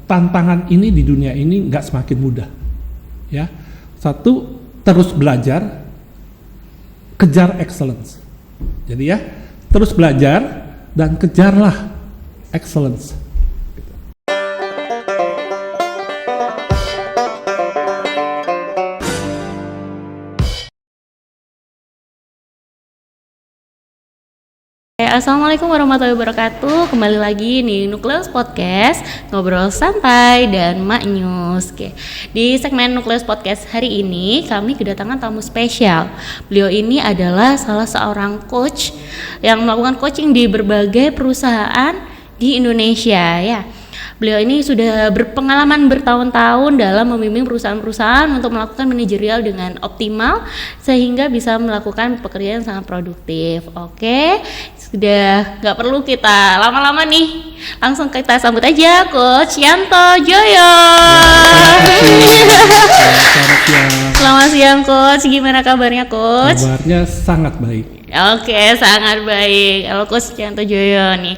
tantangan ini di dunia ini nggak semakin mudah. Ya, satu, terus belajar, kejar excellence. Jadi ya, terus belajar dan kejarlah excellence. Assalamualaikum warahmatullahi wabarakatuh. Kembali lagi di Nukleus Podcast, ngobrol santai dan maknyus. Oke. Di segmen Nukleus Podcast hari ini kami kedatangan tamu spesial. Beliau ini adalah salah seorang coach yang melakukan coaching di berbagai perusahaan di Indonesia ya. Beliau ini sudah berpengalaman bertahun-tahun dalam membimbing perusahaan-perusahaan untuk melakukan manajerial dengan optimal sehingga bisa melakukan pekerjaan yang sangat produktif. Oke, sudah nggak perlu kita lama-lama nih, langsung kita sambut aja Coach Yanto Joyo. Selamat siang Coach, gimana kabarnya Coach? Kabarnya sangat baik. Oke, sangat baik. Halo Coach Yanto Joyo nih.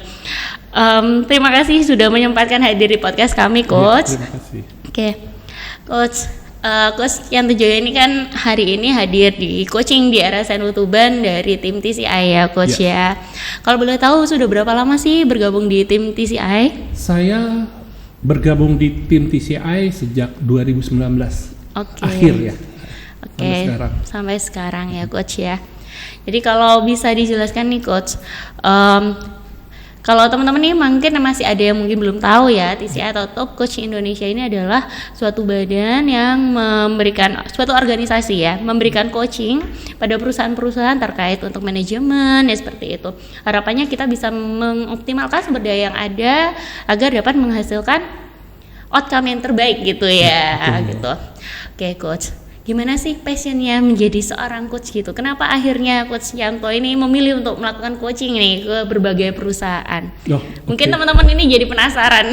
Terima kasih sudah menyempatkan hadir di podcast kami, Coach. Ya, terima kasih. Oke, Coach Yanto Joyo ini kan hari ini hadir di coaching di RSN Tuban dari tim TCI ya, Coach ya. Kalau boleh tahu sudah berapa lama sih bergabung di tim TCI? Saya bergabung di tim TCI sejak 2019 akhir ya. Oke, sampai sekarang ya, Coach ya. Jadi kalau bisa dijelaskan nih, Coach. Kalau teman-teman nih mungkin masih ada yang mungkin belum tahu ya, TCI atau Top Coach Indonesia ini adalah suatu badan yang memberikan suatu organisasi ya, memberikan coaching pada perusahaan-perusahaan terkait untuk manajemen ya, seperti itu. Harapannya kita bisa mengoptimalkan sumber daya yang ada agar dapat menghasilkan outcome yang terbaik gitu ya, gitu. Oke, Coach. Gimana sih passionnya menjadi seorang coach gitu? Kenapa akhirnya Coach Yanto ini memilih untuk melakukan coaching nih ke berbagai perusahaan? Mungkin teman-teman ini jadi penasaran.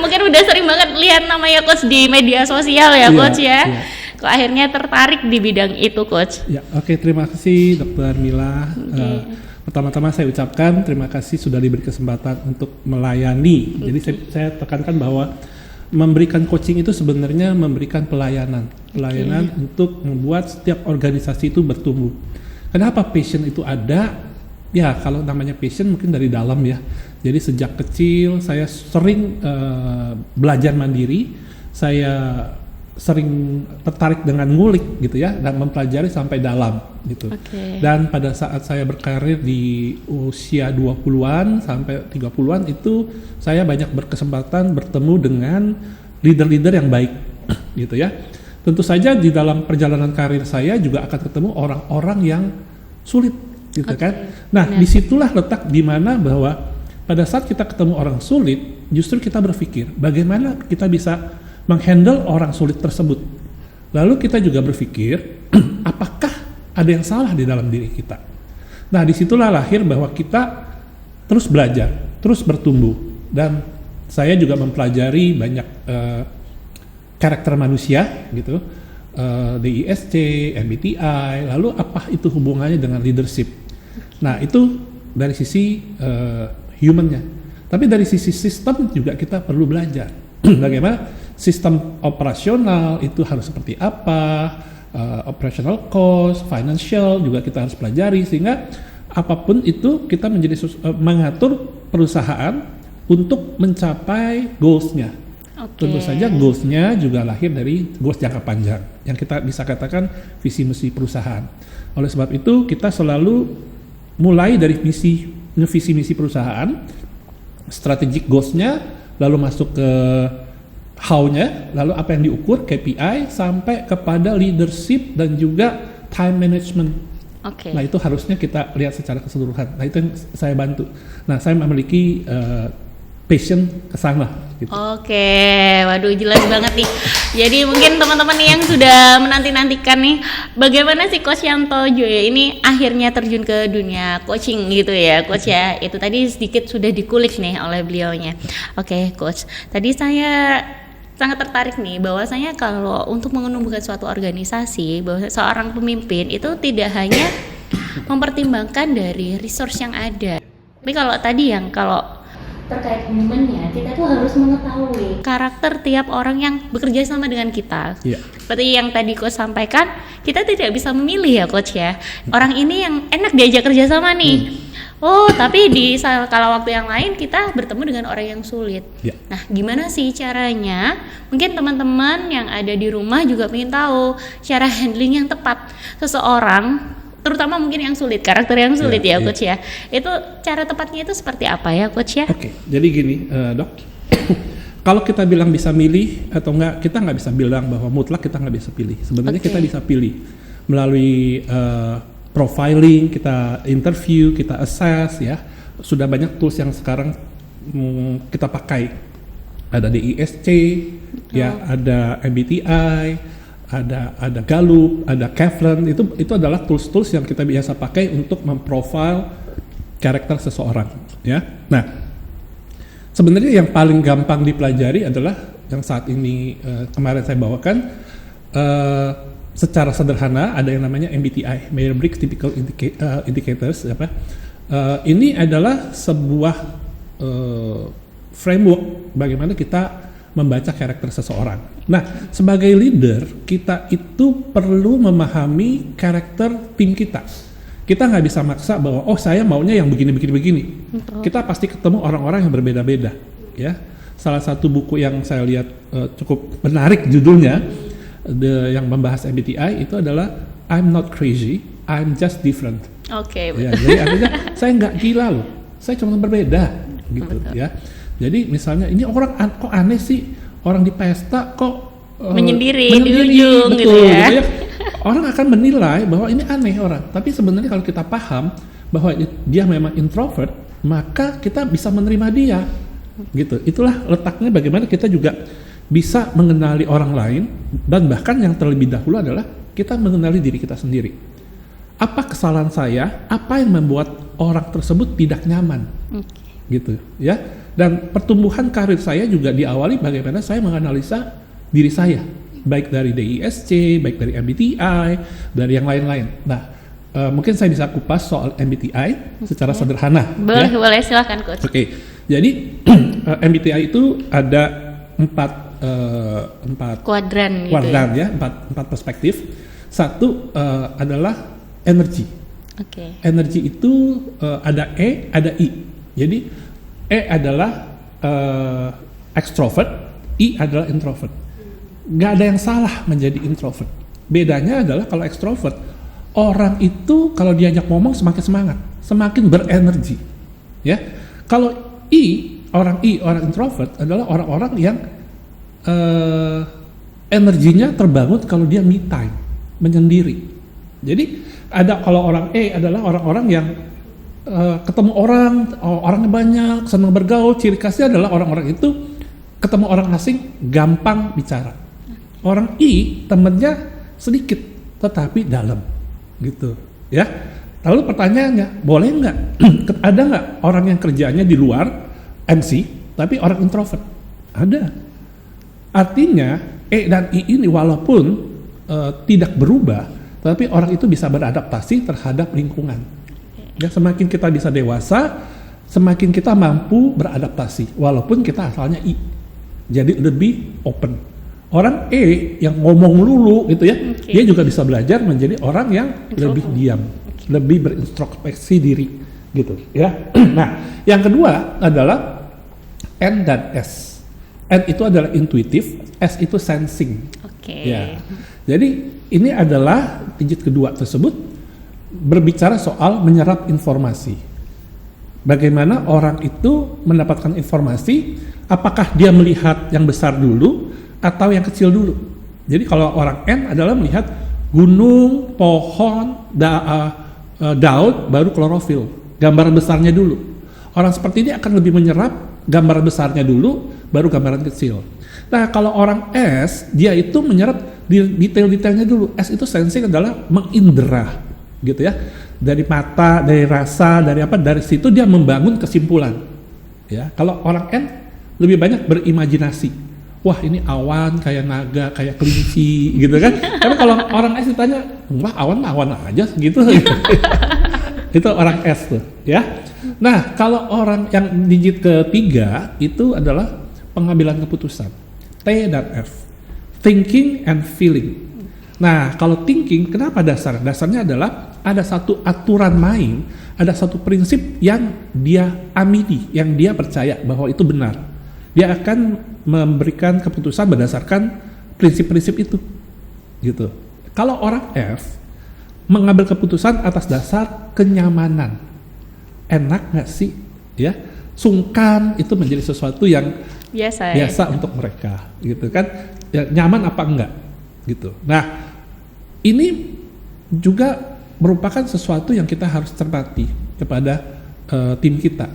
Mungkin udah sering banget lihat namanya Coach di media sosial ya, Coach ya. Kok akhirnya tertarik di bidang itu, Coach? Ya, oke, terima kasih Dr. Mila. Pertama-tama saya ucapkan terima kasih sudah diberi kesempatan untuk melayani. Jadi saya tekankan bahwa memberikan coaching itu sebenarnya memberikan pelayanan untuk membuat setiap organisasi itu bertumbuh. Kenapa passion itu ada? Ya, kalau namanya passion mungkin dari dalam ya. Jadi sejak kecil saya sering belajar mandiri, saya sering tertarik dengan ngulik gitu ya, dan mempelajari sampai dalam gitu. Dan pada saat saya berkarir di usia 20-an sampai 30-an itu saya banyak berkesempatan bertemu dengan leader-leader yang baik gitu ya. Tentu saja di dalam perjalanan karir saya juga akan ketemu orang-orang yang sulit gitu kan. Nah, disitulah letak di mana bahwa pada saat kita ketemu orang sulit, justru kita berpikir bagaimana kita bisa menghandle orang sulit tersebut. Lalu kita juga berpikir, apakah ada yang salah di dalam diri kita? Nah, disitulah lahir bahwa kita terus belajar, terus bertumbuh. Dan saya juga mempelajari banyak karakter manusia, gitu, DISC, MBTI, lalu apa itu hubungannya dengan leadership. Nah, itu dari sisi human-nya. Tapi dari sisi sistem juga kita perlu belajar. Bagaimana sistem operasional itu harus seperti apa, operational cost, financial juga kita harus pelajari, sehingga apapun itu kita menjadi mengatur perusahaan untuk mencapai goals-nya. Tentu saja goals-nya juga lahir dari goals jangka panjang yang kita bisa katakan visi misi perusahaan. Oleh sebab itu kita selalu mulai dari visi misi perusahaan, strategic goals-nya, lalu masuk ke how-nya, lalu apa yang diukur, KPI, sampai kepada leadership dan juga time management. Nah, itu harusnya kita lihat secara keseluruhan. Nah, itu yang saya bantu. Nah, saya memiliki passion ke sana gitu. Waduh, jelas banget nih. Jadi mungkin teman-teman yang sudah menanti-nantikan nih, bagaimana sih Coach Yanto Joyo ini akhirnya terjun ke dunia coaching gitu ya, Coach ya. Itu tadi sedikit sudah dikulik nih oleh beliaunya. Coach. Tadi saya sangat tertarik nih bahwasanya kalau untuk menumbuhkan suatu organisasi, bahwa seorang pemimpin itu tidak hanya mempertimbangkan dari resource yang ada. Tapi kalau tadi yang kalau terkait humannya, kita tuh harus mengetahui karakter tiap orang yang bekerja sama dengan kita. Iya. Seperti yang tadi Coach sampaikan, kita tidak bisa memilih ya Coach ya. Orang ini yang enak diajak kerja sama nih. Oh, tapi di kala waktu yang lain kita bertemu dengan orang yang sulit. Ya. Nah, gimana sih caranya? Mungkin teman-teman yang ada di rumah juga ingin tahu cara handling yang tepat seseorang, terutama mungkin yang sulit, karakter yang sulit ya Coach ya. Itu cara tepatnya itu seperti apa ya Coach ya? Oke, jadi gini Dok, kalau kita bilang bisa milih atau enggak, kita nggak bisa bilang bahwa mutlak kita nggak bisa pilih. Sebenarnya kita bisa pilih melalui profiling, kita interview, kita assess ya. Sudah banyak tools yang sekarang kita pakai. Ada DISC, ya, ada MBTI, ada Gallup, ada Kaplan. Itu adalah tools-tools yang kita biasa pakai untuk memprofile karakter seseorang, ya. Nah, sebenarnya yang paling gampang dipelajari adalah yang saat ini kemarin saya bawakan. Secara sederhana ada yang namanya MBTI, Myers-Briggs Typical Indicators. Ini adalah sebuah framework bagaimana kita membaca karakter seseorang. Nah, sebagai leader kita itu perlu memahami karakter tim kita. Kita nggak bisa maksa bahwa saya maunya yang begini. Kita pasti ketemu orang-orang yang berbeda-beda. Ya, salah satu buku yang saya lihat cukup menarik judulnya. Yang membahas MBTI itu adalah I'm not crazy, I'm just different. Oke, ya, jadi artinya saya nggak gila loh, saya cuma berbeda gitu. Betul. Ya. Jadi misalnya ini orang kok aneh sih, orang di pesta kok menyendiri di ujung betul, gitu ya. Gitu ya. Orang akan menilai bahwa ini aneh orang, tapi sebenarnya kalau kita paham bahwa dia memang introvert, maka kita bisa menerima dia gitu. Itulah letaknya bagaimana kita juga bisa mengenali orang lain, dan bahkan yang terlebih dahulu adalah kita mengenali diri kita sendiri. Apa kesalahan saya? Apa yang membuat orang tersebut tidak nyaman? Gitu ya. Dan pertumbuhan karir saya juga diawali bagaimana saya menganalisa diri saya, baik dari DISC, baik dari MBTI, dari yang lain-lain. Nah, mungkin saya bisa kupas soal MBTI secara sederhana. Boleh silakan Coach. Oke. Jadi MBTI itu ada empat kuadran ya, empat perspektif. Satu adalah energi. Energi itu ada E, ada I. Jadi E adalah extrovert, I adalah introvert. Gak ada yang salah menjadi introvert. Bedanya adalah kalau extrovert, orang itu kalau diajak ngomong semakin semangat, semakin berenergi. Ya, kalau orang introvert adalah orang-orang yang energinya terbangun kalau dia me time, menyendiri. Jadi kalau orang E adalah orang-orang yang ketemu orangnya banyak, senang bergaul. Ciri khasnya adalah orang-orang itu ketemu orang asing gampang bicara. Orang I temennya sedikit tetapi dalam, gitu ya. Lalu pertanyaannya, boleh nggak ada nggak orang yang kerjanya di luar MC tapi orang introvert? Ada. Artinya E dan I ini walaupun tidak berubah, tapi orang itu bisa beradaptasi terhadap lingkungan. Ya, semakin kita bisa dewasa, semakin kita mampu beradaptasi, walaupun kita asalnya I. Jadi lebih open. Orang E yang ngomong lulu gitu ya, dia juga bisa belajar menjadi orang yang lebih diam, lebih berintrospeksi diri gitu ya. Nah, yang kedua adalah N dan S. N itu adalah intuitif, S itu sensing. Ya. Jadi ini adalah digit kedua tersebut berbicara soal menyerap informasi. Bagaimana orang itu mendapatkan informasi, apakah dia melihat yang besar dulu atau yang kecil dulu. Jadi kalau orang N adalah melihat gunung, pohon, daun, baru klorofil, gambaran besarnya dulu. Orang seperti ini akan lebih menyerap gambaran besarnya dulu, baru gambaran kecil. Nah, kalau orang S, dia itu menyerap detail-detailnya dulu. S itu sensing adalah mengindera, gitu ya. Dari mata, dari rasa, dari situ dia membangun kesimpulan. Ya, kalau orang N lebih banyak berimajinasi. Wah, ini awan kayak naga, kayak kelinci, gitu kan. Tapi kalau orang S ditanya, wah awan aja gitu. Itu orang S tuh, ya. Nah, kalau orang yang digit ketiga itu adalah pengambilan keputusan. T dan F. Thinking and feeling. Nah, kalau thinking, kenapa dasar? Dasarnya adalah ada satu aturan main, ada satu prinsip yang dia amini, yang dia percaya bahwa itu benar. Dia akan memberikan keputusan berdasarkan prinsip-prinsip itu, gitu. Kalau orang F mengambil keputusan atas dasar kenyamanan, enak nggak sih, ya? Sungkan itu menjadi sesuatu yang biasa untuk mereka, gitu kan? Ya, nyaman apa enggak, gitu. Nah, ini juga merupakan sesuatu yang kita harus cermati kepada tim kita.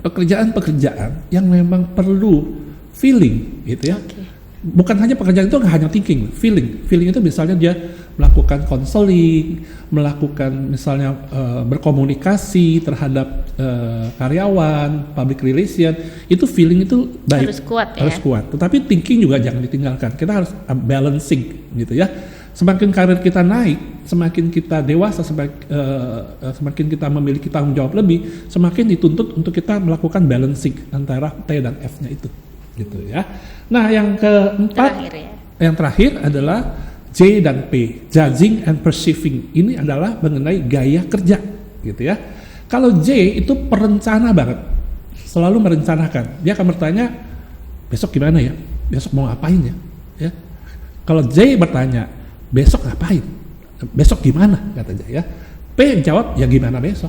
Pekerjaan-pekerjaan yang memang perlu feeling, gitu ya. Oke. Bukan hanya pekerjaan itu nggak hanya thinking, feeling. Feeling itu misalnya dia melakukan konseling, melakukan misalnya berkomunikasi terhadap karyawan, public relation, itu feeling itu baik. Harus kuat ya. Harus kuat. Tetapi thinking juga jangan ditinggalkan. Kita harus balancing, gitu ya. Semakin karir kita naik, semakin kita dewasa, semakin kita memiliki tanggung jawab lebih, semakin dituntut untuk kita melakukan balancing antara T dan F-nya itu, gitu ya. Nah, yang keempat, yang terakhir adalah J dan P, judging and perceiving. Ini adalah mengenai gaya kerja, gitu ya. Kalau J itu perencana banget, selalu merencanakan. Dia akan bertanya, besok gimana ya? Besok mau ngapain ya? Ya. Kalau J bertanya, besok ngapain? Besok gimana? Kata J ya. P jawab, ya gimana besok?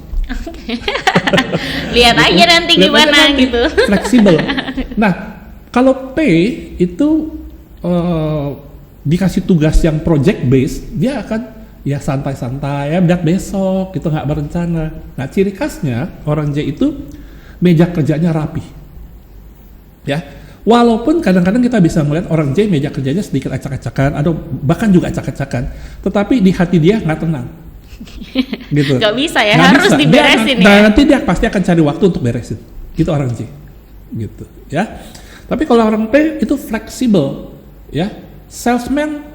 Lihat aja nanti gimana gitu. Fleksibel. Nah, kalau P itu dikasih tugas yang project based, dia akan ya santai-santai ya, lihat besok, gitu, nggak berencana. Nah, ciri khasnya orang J itu meja kerjanya rapi, ya. Walaupun kadang-kadang kita bisa melihat orang J meja kerjanya sedikit acak-acakan, atau bahkan juga acak-acakan, tetapi di hati dia nggak tenang. Gitu. Gak bisa ya, Nggak harus bisa. diberesin Dia, ya. nanti dia pasti akan cari waktu untuk beresin. Gitu orang J. Gitu, ya. Tapi kalau orang P itu fleksibel, ya. Salesman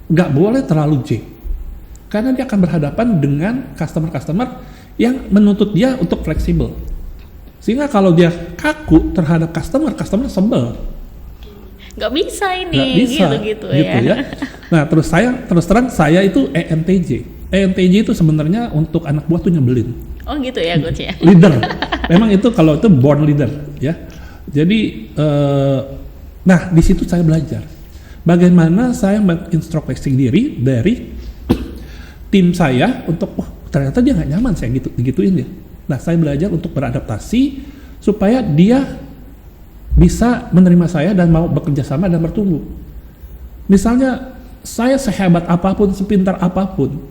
nggak boleh terlalu J, karena dia akan berhadapan dengan customer-customer yang menuntut dia untuk fleksibel. Sehingga kalau dia kaku terhadap customer sebel. Gak bisa ini, Nggak bisa, gitu ya. Nah, terus terang saya itu ENTJ. ENTJ itu sebenarnya untuk anak buah tuh nyebelin. Oh gitu ya coach ya. Leader. Memang itu kalau itu born leader, ya. Jadi, nah di situ saya belajar bagaimana saya mengintrospeksi diri dari tim saya untuk, ternyata dia nggak nyaman saya digituin ya. Nah, saya belajar untuk beradaptasi supaya dia bisa menerima saya dan mau bekerja sama dan bertumbuh. Misalnya, saya sehebat apapun, sepintar apapun,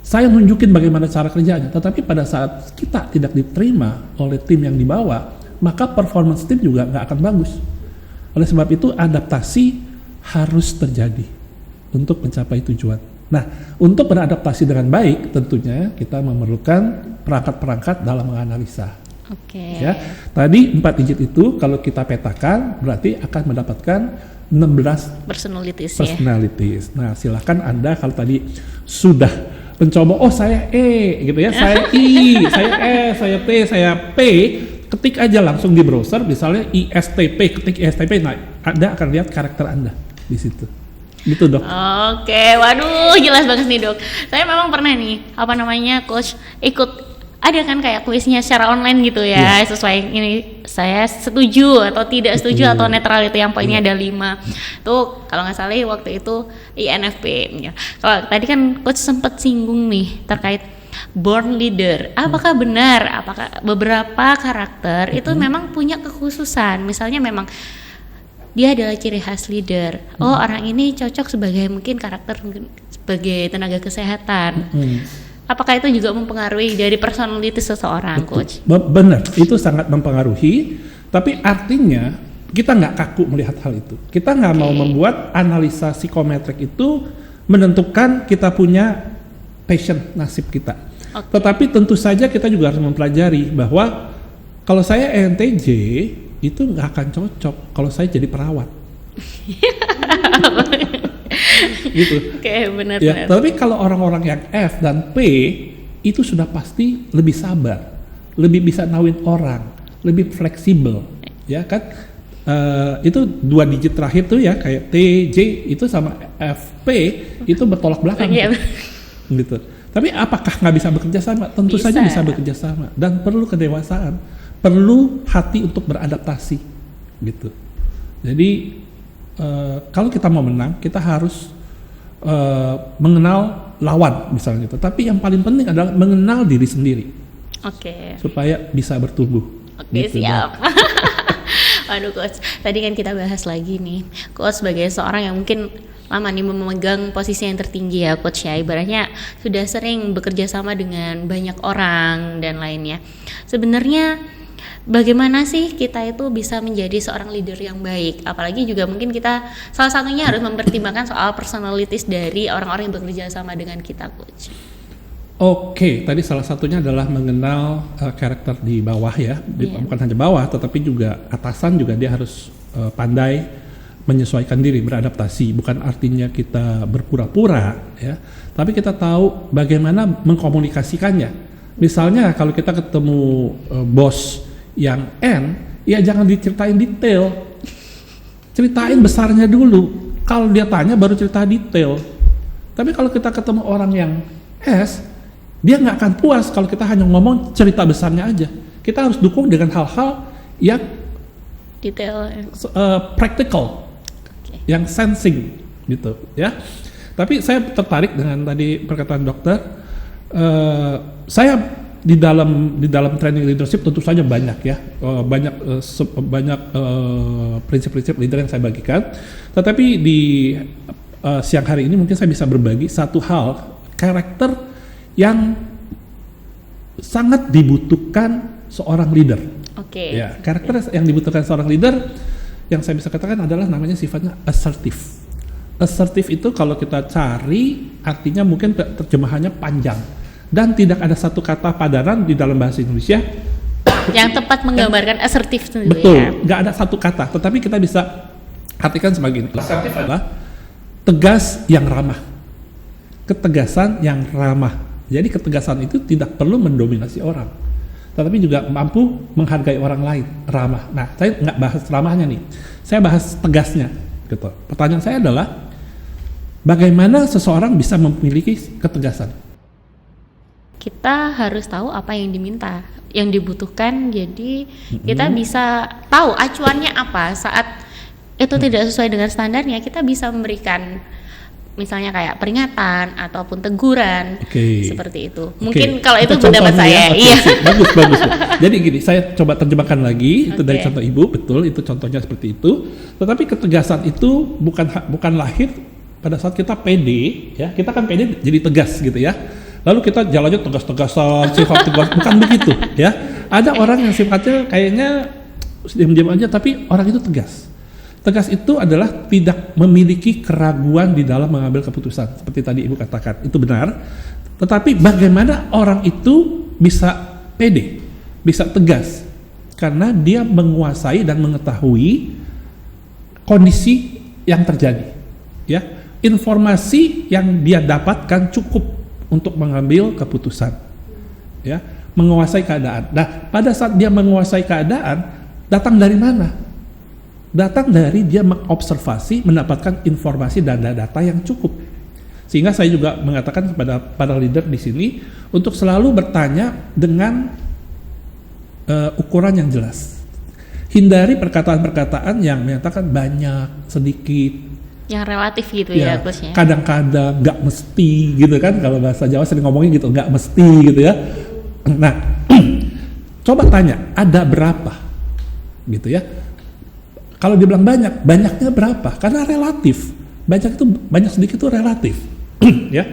saya nunjukin bagaimana cara kerjanya, tetapi pada saat kita tidak diterima oleh tim yang dibawa, maka performance tim juga nggak akan bagus. Oleh sebab itu, adaptasi harus terjadi untuk mencapai tujuan. Nah, untuk beradaptasi dengan baik, tentunya kita memerlukan perangkat-perangkat dalam menganalisa. Oke. Ya, tadi 4 digit itu kalau kita petakan berarti akan mendapatkan 16 personalities ya. personalities. Nah, silakan Anda kalau tadi sudah mencoba, oh saya E gitu ya, saya I, saya S, saya T, saya P, ketik aja langsung di browser, misalnya ISTP, ketik ISTP, nah Anda akan lihat karakter Anda di situ. Gitu dok. Oke, waduh jelas banget nih dok. Saya memang pernah nih, coach ikut, ada kan kayak kuisnya secara online gitu ya, sesuai ini saya setuju atau tidak setuju atau netral itu yang poinnya ada 5. Tuh kalau nggak salah waktu itu INFP. Ya. Kalau tadi kan coach sempat singgung nih terkait born leader. Apakah benar? Apakah beberapa karakter itu memang punya kekhususan? Misalnya memang dia adalah ciri khas leader. Oh, orang ini cocok sebagai mungkin karakter sebagai tenaga kesehatan. Apakah itu juga mempengaruhi dari personality seseorang, coach? Benar, itu sangat mempengaruhi. Tapi artinya kita nggak kaku melihat hal itu. Kita nggak mau membuat analisa psikometrik itu menentukan kita punya passion, nasib kita. Tetapi tentu saja kita juga harus mempelajari bahwa kalau saya ENTJ itu nggak akan cocok kalau saya jadi perawat. Gitu. Oke, benar. Ya, tapi kalau orang-orang yang F dan P itu sudah pasti lebih sabar, lebih bisa nawin orang, lebih fleksibel, ya kan? Itu 2 digit terakhir tuh ya, kayak T, J itu sama F, P itu bertolak belakang. Gitu. Tapi apakah nggak bisa bekerja sama? Tentu saja bisa bekerja sama, dan perlu kedewasaan, perlu hati untuk beradaptasi, gitu. Jadi kalau kita mau menang, kita harus mengenal lawan misalnya gitu. Tapi yang paling penting adalah mengenal diri sendiri. Oke. Supaya bisa bertumbuh. Oke, Gitu, siap. Waduh Coach, tadi kan kita bahas lagi nih, Coach sebagai seorang yang mungkin lama nih memegang posisi yang tertinggi ya Coach ya, ibaratnya sudah sering bekerja sama dengan banyak orang dan lainnya. Sebenarnya bagaimana sih kita itu bisa menjadi seorang leader yang baik? Apalagi juga mungkin kita salah satunya harus mempertimbangkan soal personalities dari orang-orang yang bekerja sama dengan kita Coach. Oke, tadi salah satunya adalah mengenal karakter di bawah ya, bukan hanya bawah, tetapi juga atasan juga dia harus pandai menyesuaikan diri, beradaptasi. Bukan artinya kita berpura-pura ya, tapi kita tahu bagaimana mengkomunikasikannya. Misalnya kalau kita ketemu bos yang N, ya jangan diceritain detail, ceritain besarnya dulu. Kalau dia tanya baru cerita detail. Tapi kalau kita ketemu orang yang S, dia nggak akan puas kalau kita hanya ngomong cerita besarnya aja. Kita harus dukung dengan hal-hal yang detail, practical, yang sensing gitu ya. Tapi saya tertarik dengan tadi perkataan dokter. Saya di dalam training leadership tentu saja banyak ya, banyak prinsip-prinsip leader yang saya bagikan. Tetapi di siang hari ini mungkin saya bisa berbagi satu hal, karakter yang sangat dibutuhkan seorang leader. Oke. Ya, karakter yang dibutuhkan seorang leader yang saya bisa katakan adalah namanya sifatnya assertif. Assertif itu kalau kita cari artinya mungkin terjemahannya panjang dan tidak ada satu kata padanan di dalam bahasa Indonesia yang tepat menggambarkan assertif itu. Betul, ya. nggak ada satu kata, tetapi kita bisa artikan sebagai ini. Assertif adalah tegas yang ramah, ketegasan yang ramah. Jadi ketegasan itu tidak perlu mendominasi orang, tetapi juga mampu menghargai orang lain, ramah. Nah, saya nggak bahas ramahnya nih, saya bahas tegasnya. Gitu. Pertanyaan saya adalah, bagaimana seseorang bisa memiliki ketegasan? Kita harus tahu apa yang diminta, yang dibutuhkan. Jadi kita bisa tahu acuannya apa saat itu tidak sesuai dengan standarnya. Kita bisa memberikan misalnya kayak peringatan ataupun teguran, seperti itu. Mungkin kalau itu pendapat saya. Iya. Bagus. Jadi gini, saya coba terjemahkan lagi. Itu dari contoh Ibu, betul. Itu contohnya seperti itu. Tetapi ketegasan itu bukan lahir pada saat kita pede, ya. Kita kan pede jadi tegas gitu ya. Lalu kita jalannya tegas-tegasan, sifat tegas, bukan begitu, ya. Ada orang yang sifatnya kayaknya diam-diam aja, tapi orang itu tegas. Tegas itu adalah tidak memiliki keraguan di dalam mengambil keputusan, seperti tadi Ibu katakan, itu benar. Tetapi bagaimana orang itu bisa pede, bisa tegas, karena dia menguasai dan mengetahui kondisi yang terjadi, ya. Informasi yang dia dapatkan cukup untuk mengambil keputusan, ya, menguasai keadaan. Nah, pada saat dia menguasai keadaan, datang dari mana? Datang dari dia mengobservasi, mendapatkan informasi dan data yang cukup. Sehingga saya juga mengatakan kepada para leader di sini untuk selalu bertanya dengan ukuran yang jelas. Hindari perkataan-perkataan yang menyatakan banyak, sedikit, yang relatif gitu ya Coachnya. Kadang-kadang, nggak mesti gitu kan, kalau bahasa Jawa sering ngomongin gitu, nggak mesti gitu ya. Nah, coba tanya, ada berapa gitu ya. Kalau dibilang banyak, banyaknya berapa? Karena relatif. Banyak sedikit itu relatif. Ya.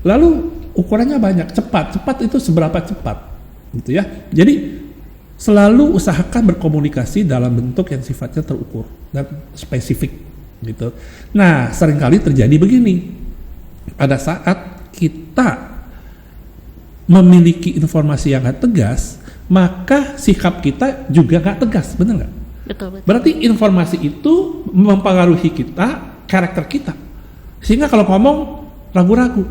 Lalu ukurannya banyak, cepat itu seberapa cepat gitu ya. Jadi selalu usahakan berkomunikasi dalam bentuk yang sifatnya terukur dan spesifik gitu. Nah, seringkali terjadi begini. Pada saat kita memiliki informasi yang gak tegas, maka sikap kita juga gak tegas, benar nggak? Betul. Berarti informasi itu mempengaruhi kita, karakter kita. Sehingga kalau ngomong ragu-ragu,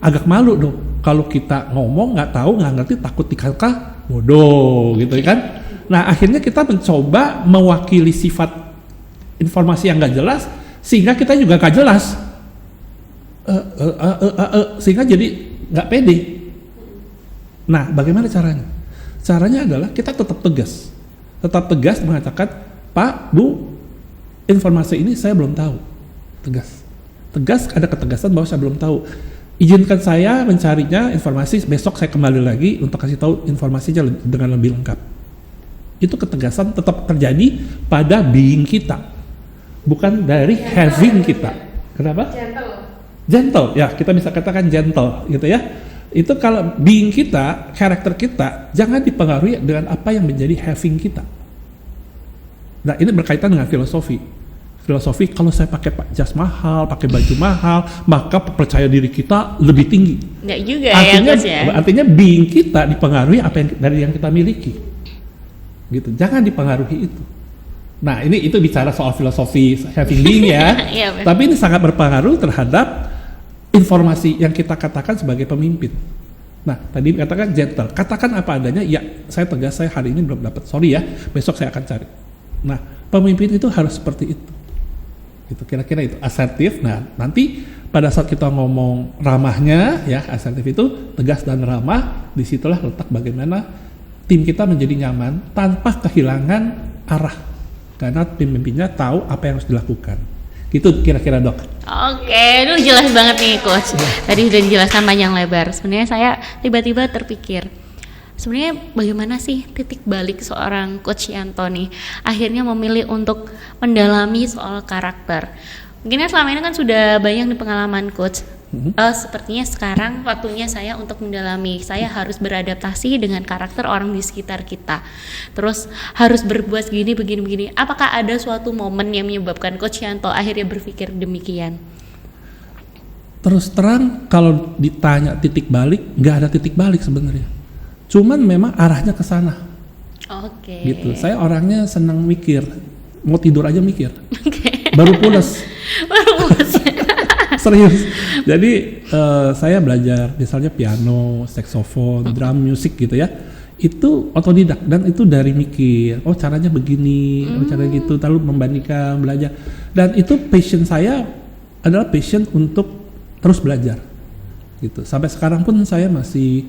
agak malu dong. Kalau kita ngomong nggak tahu, nggak ngerti, takut dikata bodoh gitu kan. Nah akhirnya kita mencoba mewakili sifat informasi yang nggak jelas sehingga kita juga nggak jelas, sehingga jadi nggak pede. Nah bagaimana caranya? Caranya adalah kita tetap tegas mengatakan, Pak, Bu, informasi ini saya belum tahu. Tegas, ada ketegasan bahwa saya belum tahu. Izinkan saya mencarinya informasi, besok saya kembali lagi untuk kasih tahu informasinya dengan lebih lengkap. Itu ketegasan tetap terjadi pada being kita, bukan dari having kita. Kenapa? Gentle, ya kita bisa katakan gentle gitu ya. Itu kalau being kita, karakter kita, jangan dipengaruhi dengan apa yang menjadi having kita. Nah ini berkaitan dengan filosofi, kalau saya pakai jas mahal, pakai baju mahal, maka percaya diri kita lebih tinggi. Nggak juga artinya, ya. Artinya being kita dipengaruhi apa yang dari yang kita miliki. Gitu. Jangan dipengaruhi itu. Nah, itu bicara soal filosofi having being ya. Iya, tapi ini sangat berpengaruh terhadap informasi yang kita katakan sebagai pemimpin. Nah, tadi katakan gentle, katakan apa adanya, ya saya tegas, saya hari ini belum dapat, sorry ya, besok saya akan cari. Nah, pemimpin itu harus seperti itu. Gitu, kira-kira itu asertif. Nah nanti pada saat kita ngomong ramahnya ya, asertif itu tegas dan ramah, disitulah letak bagaimana tim kita menjadi nyaman tanpa kehilangan arah karena pemimpinnya tahu apa yang harus dilakukan. Gitu kira-kira Dok. Oke, lu jelas banget nih Coach. Tadi udah dijelaskan panjang lebar. Sebenarnya saya tiba-tiba terpikir, sebenarnya bagaimana sih titik balik seorang Coach Yanto nih akhirnya memilih untuk mendalami soal karakter? Mungkin selama ini kan sudah banyak nih pengalaman Coach. Sepertinya sekarang waktunya saya untuk mendalami. Saya harus beradaptasi dengan karakter orang di sekitar kita. Terus harus berbuat begini. Apakah ada suatu momen yang menyebabkan Coach Yanto akhirnya berpikir demikian? Terus terang kalau ditanya titik balik, nggak ada titik balik sebenarnya. Cuman memang arahnya ke sana. Oke. Gitu. Saya orangnya senang mikir, mau tidur aja mikir. Baru pulas. Serius. Jadi saya belajar misalnya piano, saksofon, drum music gitu ya. Itu otodidak dan itu dari mikir. Oh caranya begini, oh caranya gitu. Lalu membandingkan, belajar. Dan itu passion saya adalah passion untuk terus belajar. Gitu. Sampai sekarang pun saya masih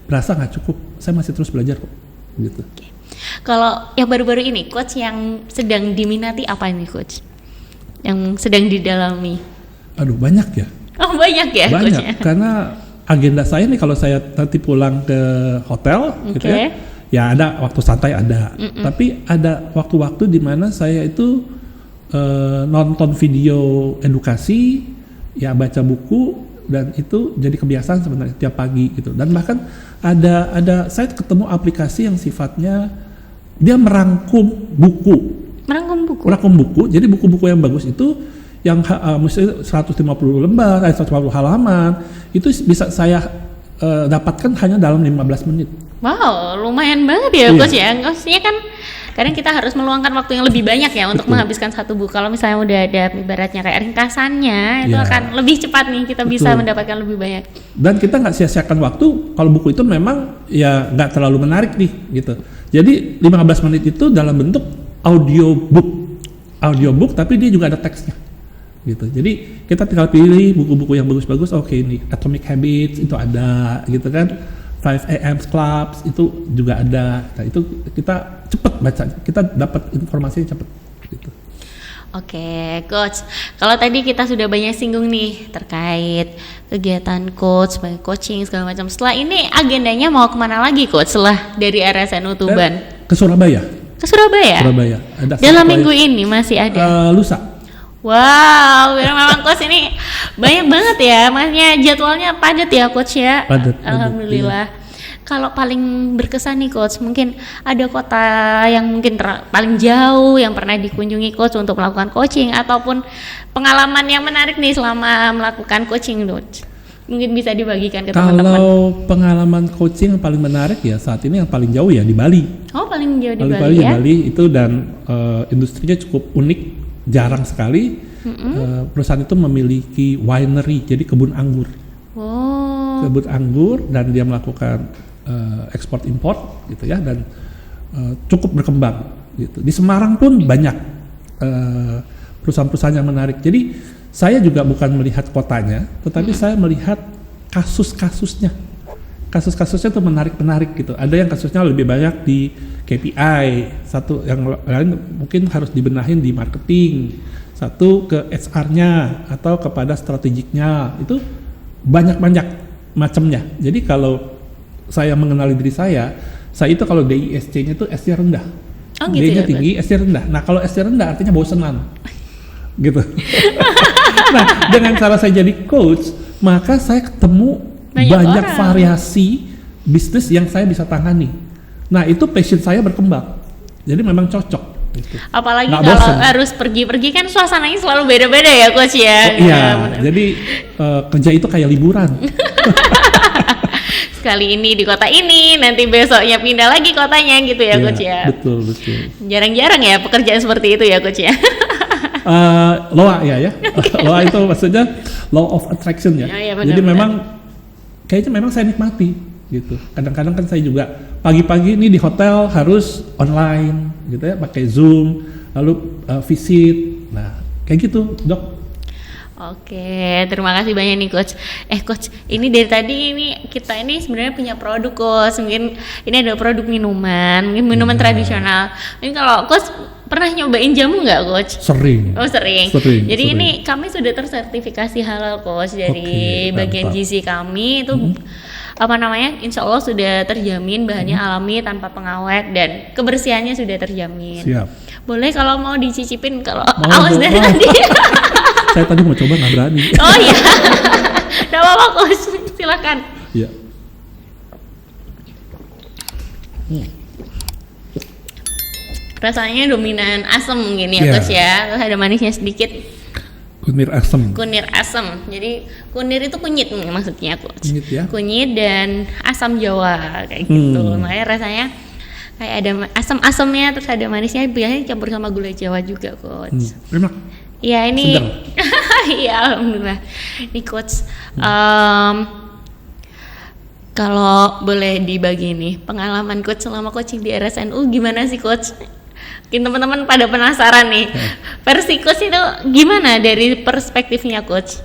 berasa nggak cukup, saya masih terus belajar kok, gitu. Kalau yang baru-baru ini, Coach yang sedang diminati apa ini Coach? Yang sedang didalami? Aduh banyak ya. Oh banyak ya? Banyak, Coach, ya? karena agenda saya nih kalau saya nanti pulang ke hotel, gitu ya ada waktu santai ada, tapi ada waktu-waktu di mana saya itu nonton video edukasi, ya baca buku. Dan itu jadi kebiasaan sebenarnya tiap pagi gitu. Dan bahkan ada saya ketemu aplikasi yang sifatnya dia merangkum buku. Jadi buku-buku yang bagus itu yang misalnya 150 lembar, 150 halaman itu bisa saya dapatkan hanya dalam 15 menit. Wow, lumayan banget ya Coach ya. Maksudnya kan kadang kita harus meluangkan waktu yang lebih banyak ya untuk menghabiskan satu buku. Kalau misalnya udah ada ibaratnya kayak ringkasannya, itu akan lebih cepat nih kita bisa mendapatkan lebih banyak. Dan kita nggak sia-siakan waktu kalau buku itu memang ya nggak terlalu menarik nih gitu. Jadi 15 menit itu dalam bentuk audiobook tapi dia juga ada teksnya gitu. Jadi kita tinggal pilih buku-buku yang bagus-bagus. Oke, ini Atomic Habits itu ada gitu kan. 5 AM Clubs itu juga ada. Nah, itu kita cepet baca, kita dapat informasinya cepet gitu. Oke, Coach. Kalau tadi kita sudah banyak singgung nih terkait kegiatan Coach, sebagai coaching segala macam. Setelah ini agendanya mau kemana lagi Coach setelah dari RSNU Tuban? Ke Surabaya. Ke Surabaya? Surabaya. Ada dalam minggu ini masih ada? Lusa. Wow, memang Coach ini banyak banget ya, makanya jadwalnya padat ya Coach ya. Padat. Alhamdulillah. Kalau paling berkesan nih Coach, mungkin ada kota yang mungkin paling jauh yang pernah dikunjungi Coach untuk melakukan coaching ataupun pengalaman yang menarik nih selama melakukan coaching Coach. Mungkin bisa dibagikan ke teman-teman. Kalau pengalaman coaching yang paling menarik ya saat ini yang paling jauh ya di Bali. Oh, paling jauh di Bali Bali ya? Di Bali itu dan industrinya cukup unik. Jarang sekali perusahaan itu memiliki winery, jadi kebun anggur. Oh, kebun anggur, dan dia melakukan ekspor import gitu ya, dan cukup berkembang gitu. Di Semarang pun banyak perusahaan-perusahaan yang menarik. Jadi saya juga bukan melihat kotanya, tetapi saya melihat kasus-kasusnya. Kasus-kasusnya tuh menarik gitu. Ada yang kasusnya lebih banyak di KPI, satu yang lain mungkin harus dibenahin di marketing, satu ke HR-nya atau kepada strategiknya. Itu banyak macamnya. Jadi kalau saya mengenali diri saya itu kalau DISC-nya tuh S-nya rendah. Oh, gitu D-nya ya, tinggi, S-nya rendah. Nah, kalau S-nya rendah artinya bosenan. Gitu. Nah, dengan cara saya jadi coach, maka saya ketemu banyak variasi bisnis yang saya bisa tangani. Nah, itu passion saya berkembang. Jadi memang cocok. Gitu. Apalagi kalau harus pergi-pergi kan suasananya selalu beda-beda ya coach ya. Oh, iya, jadi kerja itu kayak liburan. Sekali ini di kota ini, nanti besoknya pindah lagi kotanya gitu ya coach ya. Betul. Jarang-jarang ya pekerjaan seperti itu ya coach ya. LOA ya. LOA itu maksudnya law of attraction ya. Iya, benar, jadi memang kayaknya memang saya nikmati gitu. Kadang-kadang kan saya juga pagi-pagi ini di hotel harus online gitu ya, pakai Zoom, lalu visit. Nah, kayak gitu, Dok. Oke, terima kasih banyak nih coach. Coach, ini dari tadi kita ini sebenarnya punya produk coach. Mungkin ini ada produk minuman, mungkin minuman tradisional. Mungkin kalau coach pernah nyobain jamu nggak coach? Sering. Oh sering. Jadi sering. ini kami sudah tersertifikasi halal coach dari bagian gizi kami itu. Insya Allah sudah terjamin bahannya alami tanpa pengawet dan kebersihannya sudah terjamin. Siap. Boleh kalau mau dicicipin kalau awas dari tadi. Saya tadi mau coba nggak berani. Oh iya, nggak apa-apa coach, silakan. Iya. Rasanya dominan asam mungkin ya coach ya, terus ada manisnya sedikit. Kunir asam. Kunir asam, jadi kunir itu kunyit maksudnya coach. Kunyit ya. Kunyit dan asam Jawa kayak gitu, makanya rasanya kayak ada asam-asamnya terus ada manisnya, biasanya campur sama gula Jawa juga coach. Enak. Ya ini, iya alhamdulillah. Ini coach, kalau boleh dibagi nih pengalaman coach selama coaching di RSNU gimana sih coach? Mungkin teman-teman pada penasaran nih, versi coach itu gimana dari perspektifnya coach?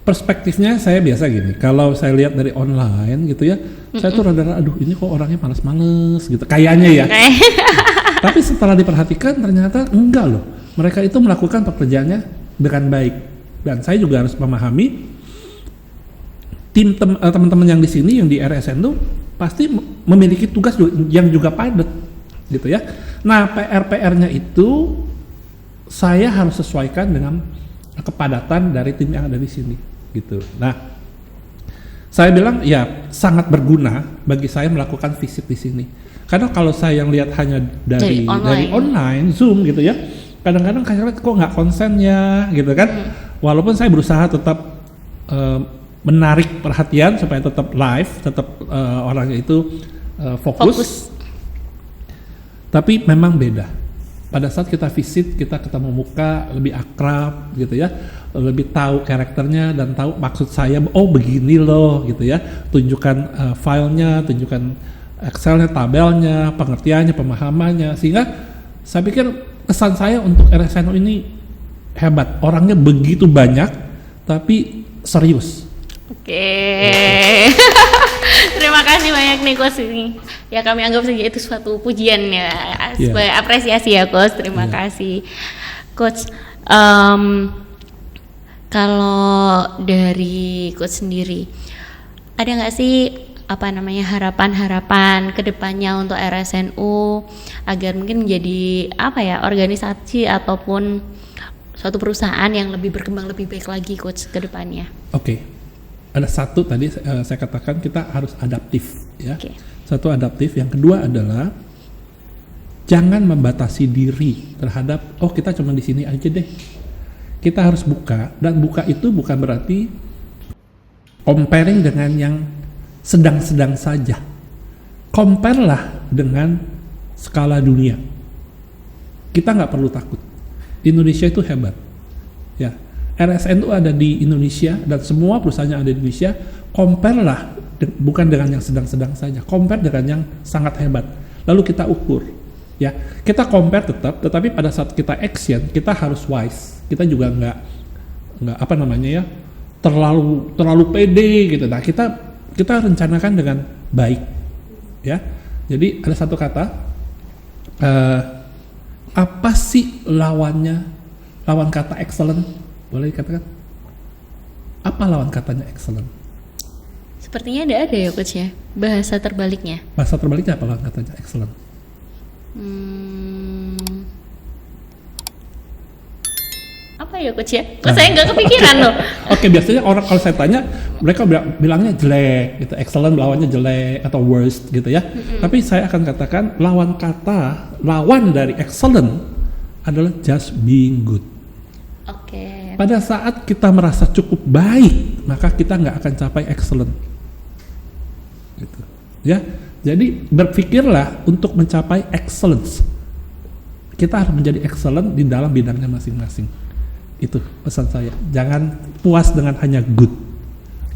Perspektifnya saya biasa gini, kalau saya lihat dari online gitu ya, saya tuh rada-rada aduh ini kok orangnya males-males gitu, kayaknya ya. Tapi setelah diperhatikan ternyata enggak loh. Mereka itu melakukan pekerjaannya dengan baik, dan saya juga harus memahami tim teman-teman yang di sini yang di RSN itu pasti memiliki tugas yang juga padat gitu ya. Nah PR-nya itu saya harus sesuaikan dengan kepadatan dari tim yang ada di sini gitu. Nah saya bilang ya sangat berguna bagi saya melakukan visit di sini, karena kalau saya yang lihat hanya dari online Zoom gitu ya, kadang-kadang kayaknya kok nggak konsen ya gitu kan. Walaupun saya berusaha tetap menarik perhatian supaya tetap live, tetap orangnya itu fokus. Tapi memang beda. Pada saat kita visit, kita ketemu muka, lebih akrab gitu ya, lebih tahu karakternya dan tahu maksud saya, oh begini loh gitu ya. Tunjukkan filenya, tunjukkan Excelnya, tabelnya, pengertiannya, pemahamannya, sehingga saya pikir kesan saya untuk RSNU ini hebat, orangnya begitu banyak tapi serius. Oke. Terima kasih banyak nih coach ini. Ya kami anggap saja itu suatu pujian ya, sebagai apresiasi ya coach. Terima kasih coach. Kalau dari coach sendiri, ada nggak sih harapan-harapan kedepannya untuk RSNU agar mungkin menjadi organisasi ataupun suatu perusahaan yang lebih berkembang lebih baik lagi coach ke depannya? Oke. Ada satu tadi saya katakan kita harus adaptif ya. Satu adaptif, yang kedua adalah jangan membatasi diri terhadap kita cuma di sini aja deh. Kita harus buka, dan buka itu bukan berarti comparing dengan yang sedang-sedang saja. Compare lah dengan skala dunia. Kita nggak perlu takut. Indonesia itu hebat, ya. RSN itu ada di Indonesia dan semua perusahaan yang ada di Indonesia, compare lah, bukan dengan yang sedang-sedang saja, compare dengan yang sangat hebat. Lalu kita ukur, ya kita compare tetap, tetapi pada saat kita action kita harus wise. Kita juga nggak apa namanya ya, terlalu pede gitu. Nah kita rencanakan dengan baik, ya. Jadi ada satu kata, apa sih lawan kata excellent? Boleh dikatakan? Apa lawan katanya excellent? Sepertinya ada ya coach ya, bahasa terbaliknya. Bahasa terbaliknya apa lawan katanya excellent? Apa ya coach ya? Kok saya nggak kepikiran loh. Oke, biasanya orang kalau saya tanya, mereka bilangnya jelek, gitu. Excellent lawannya jelek atau worst gitu ya. Tapi saya akan katakan lawan dari excellent adalah just being good. Oke. Pada saat kita merasa cukup baik, maka kita nggak akan capai excellent. Gitu. Ya, jadi berpikirlah untuk mencapai excellence. Kita harus menjadi excellent di dalam bidangnya masing-masing. Itu pesan saya. Jangan puas dengan hanya good.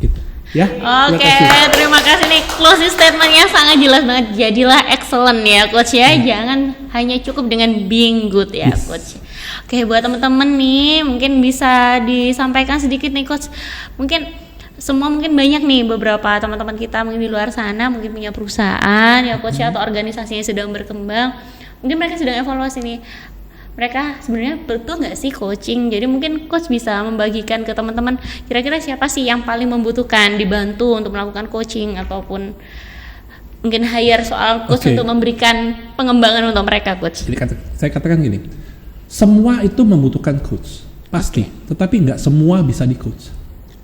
Gitu. Ya. Oke, terima kasih nih, closing statementnya sangat jelas banget. Jadilah excellent ya coach ya. Jangan hanya cukup dengan being good ya coach. Oke, buat teman-teman nih mungkin bisa disampaikan sedikit nih coach. Mungkin banyak nih beberapa teman-teman kita mungkin di luar sana mungkin punya perusahaan ya coach atau organisasinya sedang berkembang. Mungkin mereka sedang evaluasi nih. Mereka sebenarnya betul nggak sih coaching? Jadi mungkin coach bisa membagikan ke teman-teman kira-kira siapa sih yang paling membutuhkan dibantu untuk melakukan coaching ataupun mungkin hire soal coach untuk memberikan pengembangan untuk mereka coach. Jadi saya katakan gini, semua itu membutuhkan coach pasti, tetapi nggak semua bisa di coach.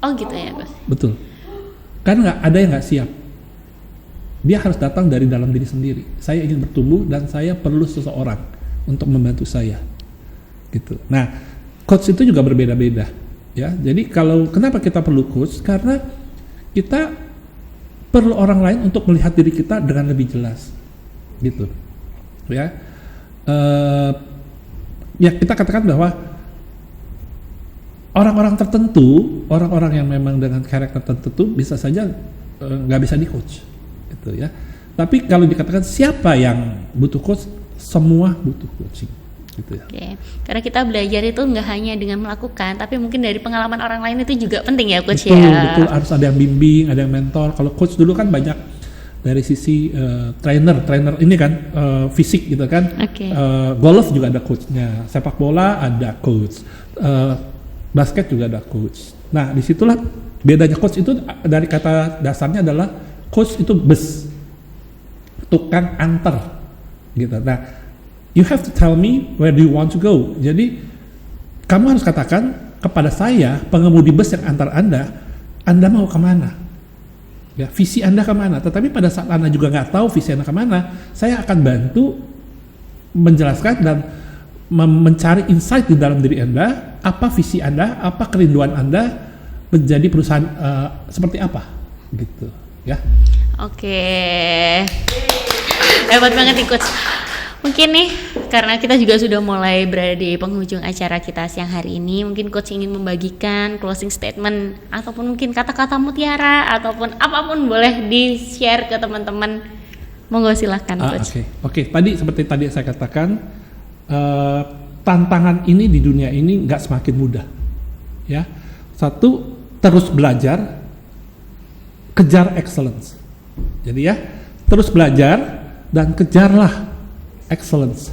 Oh gitu ya coach. Betul. Kan nggak ada yang nggak siap. Dia harus datang dari dalam diri sendiri. Saya ingin bertumbuh dan saya perlu seseorang untuk membantu saya, gitu. Nah, coach itu juga berbeda-beda, ya. Jadi kenapa kita perlu coach? Karena kita perlu orang lain untuk melihat diri kita dengan lebih jelas, gitu, ya. Ya kita katakan bahwa orang-orang tertentu, orang-orang yang memang dengan karakter tertentu bisa saja nggak bisa di coach, gitu ya. Tapi kalau dikatakan siapa yang butuh coach, semua butuh coaching, gitu ya. Oke. Karena kita belajar itu nggak hanya dengan melakukan, tapi mungkin dari pengalaman orang lain itu juga penting ya coach. Betul, harus ada yang bimbing, ada yang mentor. Kalau coach dulu kan banyak dari sisi trainer ini kan fisik gitu kan. Golf juga ada coachnya, sepak bola ada coach, basket juga ada coach. Nah disitulah bedanya coach itu, dari kata dasarnya adalah coach itu bus, tukang antar, gitu. Nah, you have to tell me where do you want to go. Jadi kamu harus katakan kepada saya, pengemudi bus yang antar Anda mau kemana? Ya, visi Anda kemana? Tetapi pada saat Anda juga nggak tahu visi Anda kemana, saya akan bantu menjelaskan dan mencari insight di dalam diri Anda, apa visi Anda, apa kerinduan Anda menjadi perusahaan seperti apa, gitu. Ya. Oke. Hebat banget nih coach. Mungkin nih karena kita juga sudah mulai berada di penghujung acara kita siang hari ini, mungkin coach ingin membagikan closing statement ataupun mungkin kata-kata mutiara ataupun apapun boleh di-share ke teman-teman. Monggo silahkan coach. Oke. Seperti tadi saya katakan, tantangan ini di dunia ini nggak semakin mudah. Ya. Satu, terus belajar, kejar excellence. Jadi ya, terus belajar dan kejarlah excellence.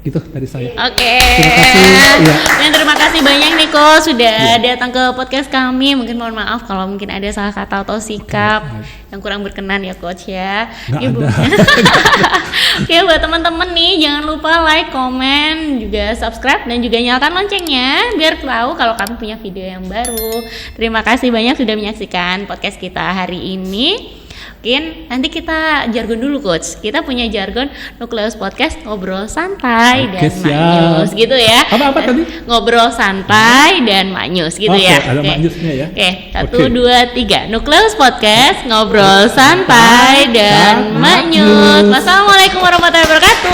Gitu dari saya. Oke. Terima kasih. Ya. Dan terima kasih banyak nih Ko sudah datang ke podcast kami. Mungkin mohon maaf kalau mungkin ada salah kata atau sikap yang kurang berkenan ya coach ya. Ibu. Oke, buat teman-teman nih jangan lupa like, komen, juga subscribe dan juga nyalakan loncengnya biar tahu kalau kami punya video yang baru. Terima kasih banyak sudah menyaksikan podcast kita hari ini. Mungkin nanti kita jargon dulu coach. Kita punya jargon Nukleus Podcast, ngobrol santai dan manyus gitu ya. Apa tadi? Ngobrol santai dan manyus gitu ya. Ada manyusnya ya. Oke, 1, 2, 3. Nukleus Podcast, ngobrol santai dan manyus. Wassalamualaikum warahmatullahi wabarakatuh.